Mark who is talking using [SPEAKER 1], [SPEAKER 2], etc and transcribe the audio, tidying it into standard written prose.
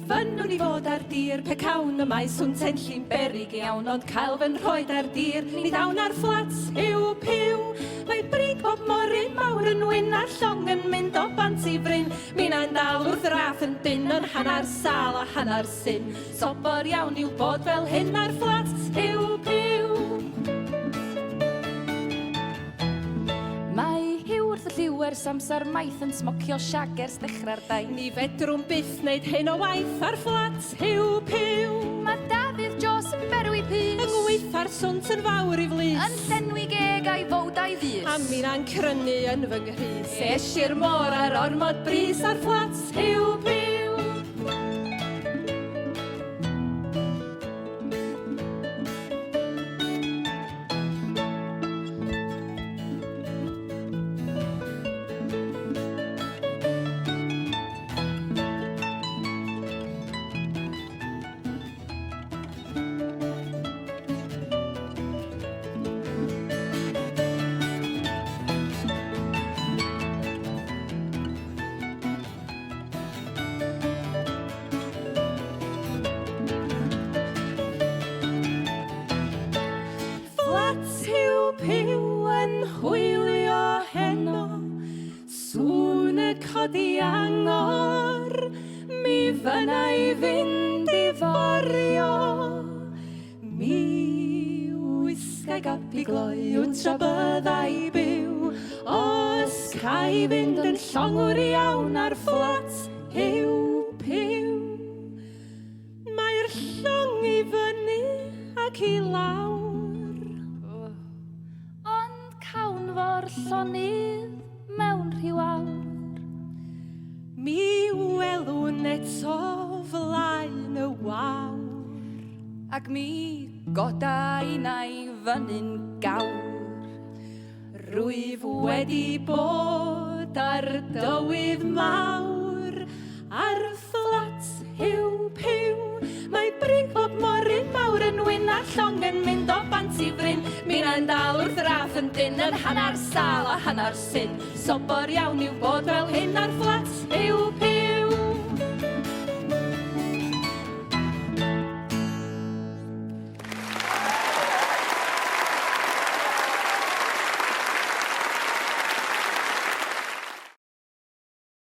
[SPEAKER 1] Fynnwn ni fod ar dir, pe cawn y maes hwn tenlli'n berig iawn, ond cael fy nhroed ar dir, ni dawn ar fflats, hiw piw. Mae brig bob morin mawr yn wyn a'r llong yn mynd o bant i fryn. Mi'n dal wrth yr ath yn dyn yn hanner sal a hanner syn. Sobor iawn i'w bod fel hyn ar fflats, hiw piw.
[SPEAKER 2] Mae hiw wrth y lliw ers amser maith yn smocio siag ers dechrau'r dain.
[SPEAKER 1] Ni fedrwn byth wneud hyn o waith ar fflats, hiw piw.
[SPEAKER 2] Mae Dafydd Jos yn berwi pys.
[SPEAKER 1] Yng ngwyth a'r swnt yn fawr i flys.
[SPEAKER 2] Yn llenwi geg a'i fowdau ddys.
[SPEAKER 1] A mi'n crynu yn fy nghrys. Esir môr ar ormod bris ar fflats, hiw piw. Piw yn hwylio heno, sŵn y codi angor, mi fyna i fynd i forio. Mi wisgai gapi gloi tra byddai byw, os cael fynd yn llongwr iawn ar fflats, hiw piw. Mae'r llong i fyny ac i lawr,
[SPEAKER 2] Fo'r llonydd mewn rhyw awr.
[SPEAKER 1] Mi welwn eto flaen y wawr,
[SPEAKER 2] Ac mi godai na'i fyny'n gawr.
[SPEAKER 1] Rwyf wedi bod ar dywydd mawr, ar fflat hiw piw. Mae brig bob morin mawr yn wyn a llong yn mynd o bant i fryn. Mi'n dal wrth yr ath yn dyn yn hanner sal a hanner syn. Sobor iawn i'w bod fel hyn ar fflat hiw piw.